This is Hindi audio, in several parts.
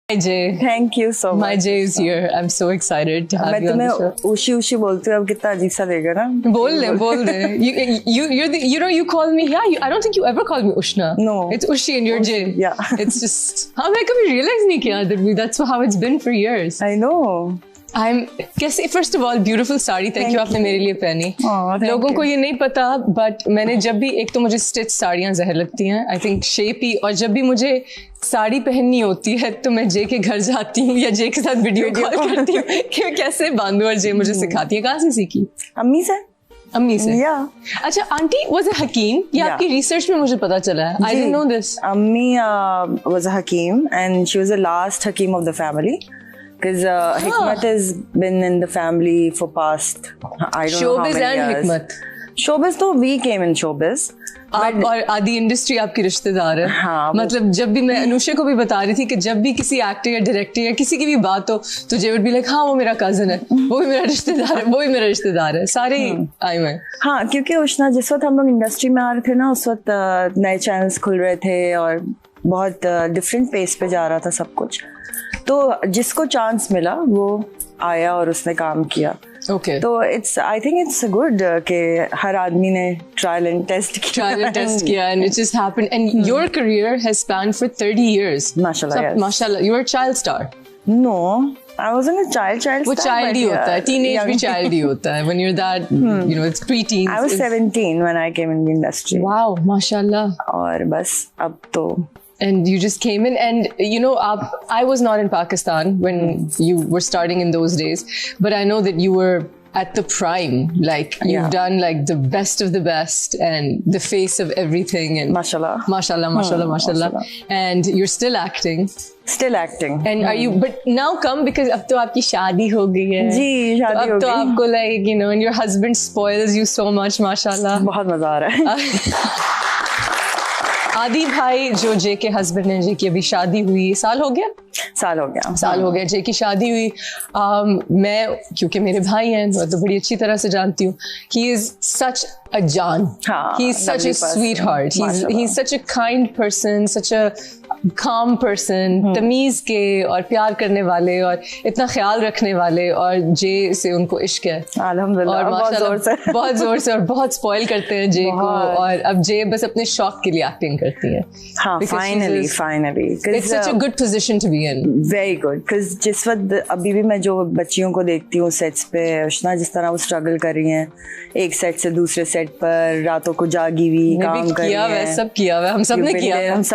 Hi Jay. Thank you so much. My Jay is here. I'm so excited to have you on the show. मैं तुम्हें उशी उशी बोलती हूँ अब कितना अजीब सा देगा ना. बोल दे. You call me. Yeah, I don't think you ever called me Ushna. No. It's Ushi and you're Jay. Yeah. It's just हाँ मैं कभी realize नहीं किया that that's how it's been for years. I know. कैसे first of all beautiful sari thank you आपने मेरे लिए पहनी. लोगों को ये नहीं पता but मैंने जब भी एक तो मुझे stitch साड़ियाँ जहर लगती हैं I think shape ही और जब भी मुझे साड़ी पहननी होती है तो मैं जे के घर जाती हूँ या जे के साथ वीडियो कॉल करती हूँ कि कैसे बांधूं और जे मुझे सिखाती है. कहाँ से सीखी? अम्मी से. Yeah. अच्छा आंटी was a हकीम ये आपकी रिसर्च में मुझे पता चला है. I didn't know this. अम्मी was a hakim and she was the last hakim of the family. Because Hikmat has been in the family for past I don't know how many years. Showbiz and Hikmat. Showbiz तो we came in showbiz. आप और आदि इंडस्ट्री आपकी रिश्तेदार है. हाँ, मतलब जब भी मैं अनुषा को भी बता रही थी कि जब भी किसी एक्टर या डायरेक्टर या किसी की भी बात हो तो जे वुड बी लाइक हाँ वो मेरा कजन है, वो भी मेरा रिश्तेदार है, वो भी मेरा रिश्तेदार है, सारे आई मैं. हाँ क्योंकि उष्णा जिस वक्त हम लोग इंडस्ट्री में आ रहे थे ना उस वक्त नए चैनल्स खुल रहे थे और बहुत डिफरेंट पेस पे जा रहा था सब कुछ. तो जिसको चांस मिला वो आया और उसने काम किया. Okay. तो I think it's good कि हर आदमी ने trial and test किया and it just happened and your career has spanned for 30 years. Mashallah, yes. Mashallah, you were a child star. No, I wasn't a child star. वो child ही होता है, teenage भी child ही होता है. When you're that, you know, it's pre-teens. I was 17 when I came in the industry. Wow, mashallah. और बस अब तो. And you just came in and you know I was not in Pakistan when you were starting in those days but I know that you were at the prime like you've done like the best of the best and the face of everything and mashallah and you're still acting and are you but now come because अब तो आपकी शादी हो गई है जी शादी हो गई तो आपको like you know and your husband spoils you so much mashallah बहुत मजा आ रहा है. आदि भाई जो जे के हस्बैंड है जे की अभी शादी हुई साल हो गया जे की शादी हुई. मैं क्योंकि मेरे भाई हैं तो बड़ी अच्छी तरह से जानती हूँ. he is such a जान. he is such a sweetheart. he's such a kind person, such a calm person. तमीज के और प्यार करने वाले और इतना ख्याल रखने वाले और जे से उनको इश्क है अल्हम्दुलिल्लाह और माशाल्लाह बहुत जोर से और बहुत स्पॉइल करते हैं जे को और अब जे बस अपने शौक के लिए एक्टिंग करती है. हाँ finally it's such a good position to be in. Very good because जिस वक्त अभी भी मैं जो बच्चियों को देखती हूँ सेट्स पे उष्णा जिस तरह वो स्ट्रगल कर रही हैं एक सेट से दूसरे सेट पर रातों को जागी हुई काम कर रही हैं. सब किया हुआ हम सब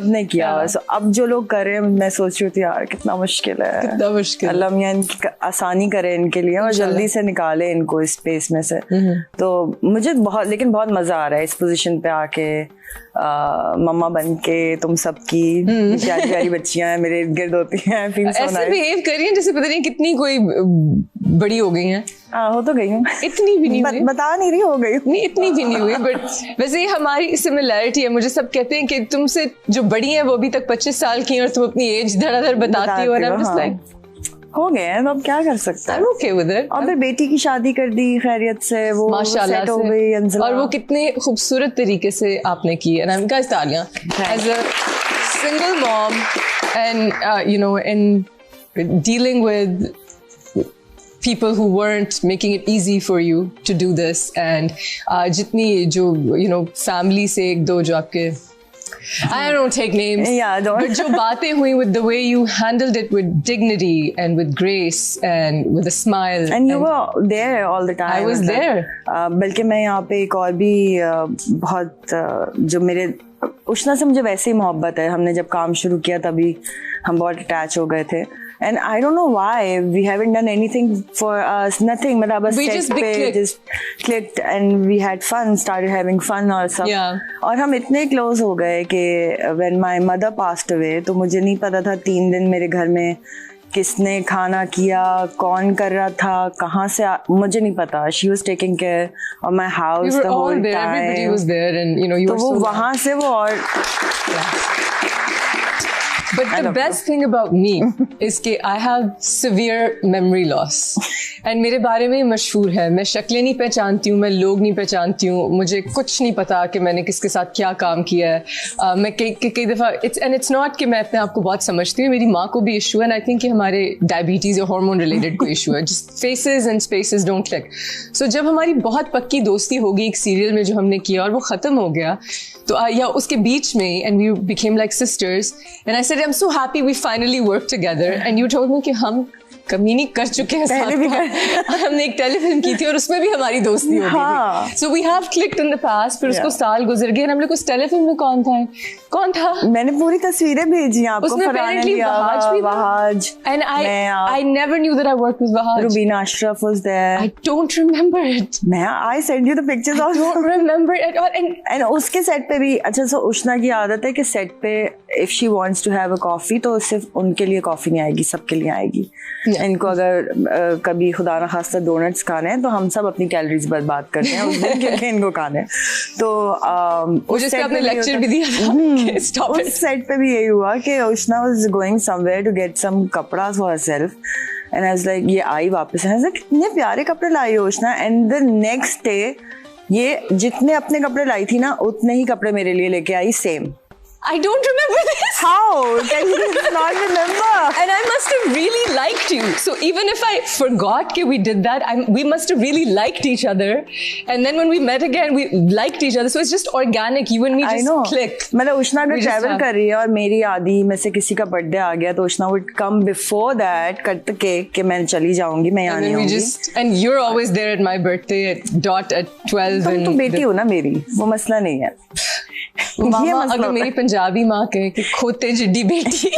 ने किया हुआ. अब जो लोग कर रहे हैं मैं सोच रही थी यार कितना मुश्किल है. अल्लाह मियां इनकी आसानी करे इनके लिए और जल्दी से निकाले इनको इस स्पेस में से. तो मुझे लेकिन बहुत मजा आ रहा है इस पोजीशन पे आके मम्मा बन के तुम सबकी प्यारी प्यारी बच्चियां हैं मेरे इर्द गिर्द होती हैं. ऐसे बिहेव कर रही हैं जैसे पता नहीं कितनी कोई बड़ी हो गई हैं. हो तो गई हूँ. इतनी भी नहीं हुई. बता नहीं रही हो गई. नहीं इतनी भी नहीं हुई बट वैसे हमारी सिमिलैरिटी है. मुझे सब कहते हैं कि तुमसे जो बड़ी हैं वो अभी तक 25 साल की हैं और तुम अपनी एज धड़ाधड़ बताती हो. I'm just like हो गए हैं तो अब क्या कर सकते हैं. I'm okay with it. और फिर बेटी की शादी कर दी खैरियत से वो माशाल्लाह सेट हो गई और वो कितने खूबसूरत तरीके से आपने की है. And guys तालियां as a single mom and you know in dealing with people who weren't making it easy for you to do this and जितनी जो you know family से एक दो जो आपके I don't take names. Yeah, don't. But जो बातें हुई with the way you handled it with dignity and with grace and with a smile. And you were there all the time. I was there. बल्कि मैं यहाँ पे एक और भी बहुत जो मेरे उष्णा से मुझे वैसे ही मोहब्बत है. हमने जब काम शुरू किया तभी हम बहुत अटैच हो गए थे. And I don't know why we haven't done anything for us. Nothing. We just clicked and we had fun. Started having fun और सब. Yeah. और हम इतने close हो गए कि when my mother passed away तो मुझे नहीं पता था 3 दिन मेरे घर में किसने खाना किया कौन कर रहा था कहाँ से मुझे नहीं पता. She was taking care of my house the whole time. Everybody was there and you know you were so. वहाँ से वो और But the best thing about me is कि I have severe memory loss. And मेरे बारे में मशहूर है, मैं शक्लें नहीं पहचानती हूँ, मैं लोग नहीं पहचानती हूँ, मुझे कुछ नहीं पता कि मैंने किसके साथ क्या काम किया है. मैं कई दफ़ा it's not कि मैं अपने आप को बहुत समझती हूँ, मेरी माँ को भी इशू है, and I think कि हमारे डायबिटीज़ या हार्मोन रिलेटेड कोई इशू है. Just faces and spaces don't click. So जब हमारी बहुत पक्की दोस्ती होगी एक सीरियल में जो हमने किया और वो ख़त्म हो गया, तो या उसके बीच में and we became like sisters, and I said I'm so happy we finally worked together, and you told me कि हम कमीनी कर चुके हैं साथ में. हमने एक टेलीफिल्म की थी और उसमें भी हमारी दोस्ती हो गई. So we have clicked in the past. फिर उसको साल गुजर गए. हम लोग उस टेलीफिल्म में कौन था? मैंने पूरी तस्वीरें भेजी आपको. उसमें apparently Wahaj. And I never knew that I worked with Wahaj. Rubina Ashraf was there. I don't remember it. I sent you the pictures also. I don't remember it at all. And उसके सेट पे भी अच्छा. So उष्णा की आदत है कि सेट पे if she wants to have a coffee तो सिर्फ उनके लिए कॉफी नहीं आएगी, सबके लिए आएगी. इनको अगर कभी खुदा न खास्ता डोनट्स खाने हैं तो हम सब अपनी कैलोरीज बर्बाद करते हैं उस दिन क्योंकि इनको खाने. तो उस सेट पे लेक्चर भी दिया था. उस सेट पे भी यही हुआ कि Ushna was going somewhere to get some कपड़ा for herself, and I was like ये आई वापस है. कितने प्यारे कपड़े लाई हो Ushna. And the next day ये जितने अपने कपड़े लाई थी ना उतने ही कपड़े मेरे लिए लेके आई, same. I don't remember this. How can you not remember? And I must have really liked you. So even if I forgot that we did that, we must have really liked each other. And then when we met again, we liked each other. So it's just organic. You and me just click. मतलब उष्णा अगर travel कर रही है और मेरी आदि में से किसी का बर्थडे आ गया तो उष्णा would come before that, cut the cake कि मैं चली जाऊंगी, मैं यहाँ नहीं आऊंगी. And you're always there at my birthday at 12. तुम तो बेटी हो ना मेरी, वो मसला नहीं है. मामा अगर मेरी पंजाबी माँ कहे कि खोते जिड्डी बेटी,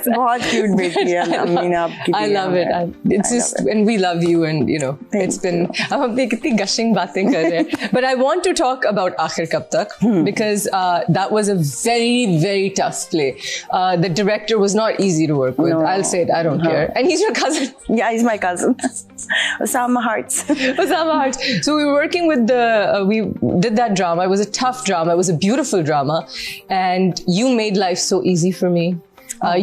बहुत क्यूट बेटी है अम्मी ने आपकी. I love it. It's just and we love you, and you know it's been. अब हम कितनी gushing बातें कर रहे हैं. But I want to talk about आखिर कब तक because that was a very very tough play. The director was not easy to work with. I'll say it. I don't care. And he's your cousin. Yeah, he's my cousin. Osama Hearts. Osama Hearts. So we were working with we did that drama. It was a tough drama. It was a beautiful drama, and you made life so easy for me.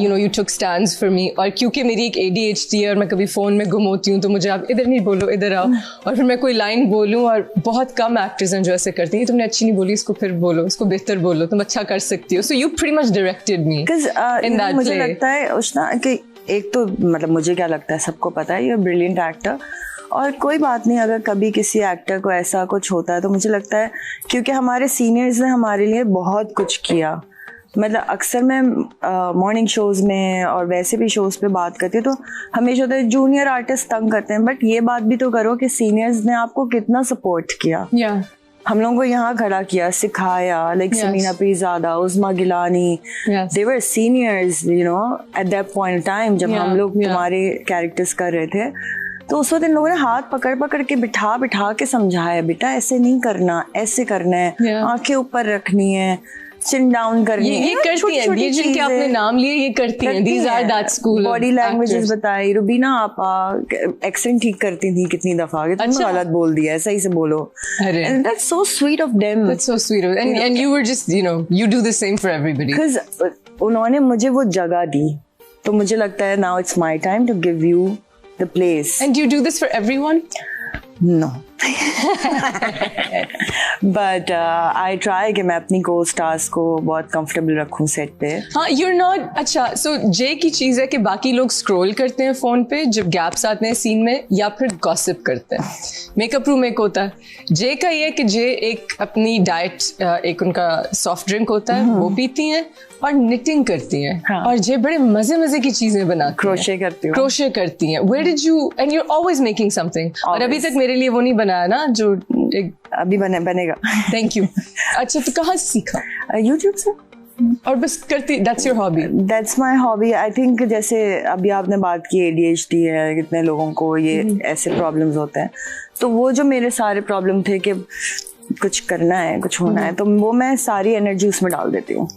You know, you took stands for me. और क्योंकि मेरी एक ADHD है और मैं कभी फ़ोन में गुम होती हूँ तो मुझे आप इधर नहीं बोलो, इधर आओ. और फिर मैं कोई लाइन बोलूँ और बहुत कम एक्टर्स हैं जो ऐसे करते हैं, तुमने अच्छी नहीं बोली, इसको फिर बोलो, इसको बेहतर बोलो, तुम अच्छा कर सकती हो. So you pretty much directed me in that मुझे play. लगता है उष्णा कि एक तो मतलब मुझे क्या लगता है सबको पता है you're a brilliant actor. और कोई बात नहीं अगर कभी किसी एक्टर को ऐसा कुछ होता है तो मुझे लगता है क्योंकि हमारे सीनियर्स ने हमारे लिए बहुत कुछ किया. मतलब अक्सर मैं मॉर्निंग शोज़ में और वैसे भी शोज़ पे बात करती हूँ तो हमेशा होता है जूनियर आर्टिस्ट तंग करते हैं, बट ये बात भी तो करो कि सीनियर्स ने आपको कितना सपोर्ट किया. हम लोगों को यहाँ खड़ा किया, सिखाया. Like Samina Peerzada, Usma Gilani, they were seniors you know at that point time जब हम लोग तुम्हारे कैरेक्टर्स कर रहे थे. तो उस वक्त इन लोगों ने हाथ पकड़ पकड़ के बिठा के समझाया, बेटा ऐसे नहीं करना, ऐसे करना है, आंखें ऊपर रखनी है, चिन डाउन करनी है. ये करती हैं, ये जिनके आपने नाम लिए ये करती हैं. These are that school. Body languages बताई. रुबीना आपा एक्सेंट ठीक करती थी कितनी दफा कि तुमने गलत बोल दिया, सही से बोलो. And that's so sweet of them. That's so sweet of them. And you were just you know you do the same for everybody. Because उन्होंने मुझे वो जगह दी तो मुझे लगता है now it's my time to give you the place. And do you do this for everyone? No. But I try कि मैं अपनी co-stars को बहुत comfortable रखूं सेट पे. हाँ, you're not. अच्छा, so Jay की चीज़ है कि बाकी लोग scroll करते हैं फ़ोन पे जब gaps आते हैं सीन में या फिर gossip करते हैं. मेकअप रूम एक होता है. Jay का ये है कि Jay एक अपनी डाइट एक उनका सॉफ्ट ड्रिंक होता है वो पीती हैं और निटिंग करती हैं. हाँ. और Jay बड़े मज़े की चीज़ें बनाती हैं. क्रोशे करती हैं. Where did you and you're always making something. और अभी तक मेरे लिए वो नहीं बनाया ना जो एक अभी बनेगा. Thank you. अच्छा तो कहाँ से सीखा? YouTube से. और बस करती. That's your hobby. That's my hobby. I think जैसे अभी आपने बात की ADHD है, कितने लोगों को ये ऐसे प्रॉब्लम्स होते हैं, तो वो जो मेरे सारे प्रॉब्लम थे कि कुछ करना है, कुछ होना है, तो वो मैं सारी एनर्जी उसमें डाल देती हूँ.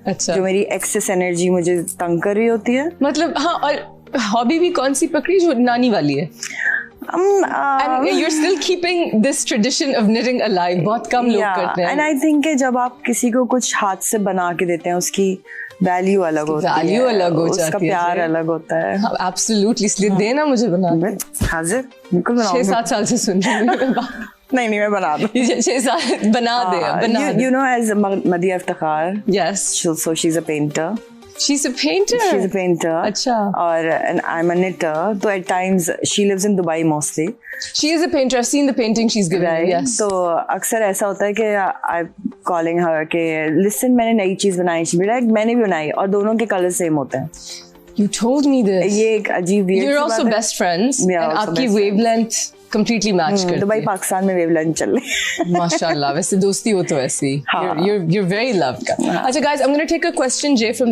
अच्छा. जो मेरी एक्सेस एनर्जी मुझे तंग कर रही होती है. मतलब हाँ. और हॉबी भी कौन सी पकड़ी जो नानी वाली है? And you're still keeping this tradition of knitting alive. बहुत कम लोग करते हैं. And I think कि जब आप किसी को कुछ हाथ से बना के देते हैं उसकी वैल्यू अलग होती है, वैल्यू अलग हो जाती है, उसका प्यार अलग होता है। एब्सोल्युटली, इसलिए देना मुझे बना के। हाजिर, बिल्कुल बनाऊंगी। 6-7 साल से सुन रही हूँ। नहीं मैं बना दूँ। 6 साल बना दे। You know, as Madhiya Iftikhar, Yes. so she's a painter. She's a painter. She's a painter. अच्छा. And I'm a knitter. So at times she lives in Dubai mostly. She is a painter. I've seen the painting she's given. Right. Yes. तो अक्सर ऐसा होता है कि I'm calling her कि listen, मैंने नई चीज बनाई। She be like, मैंने भी बनाई, और दोनों के कलर सेम होते हैं। You told me this. ये एक अजीब You're also best friends. And आपकी wavelength completely match करती है। दुबई पाकिस्तान में wavelength चल रही है। माशाल्लाह, वैसे दोस्ती हो तो ऐसी। You're very loved. अच्छा guys, I'm going to take a question, Jay, from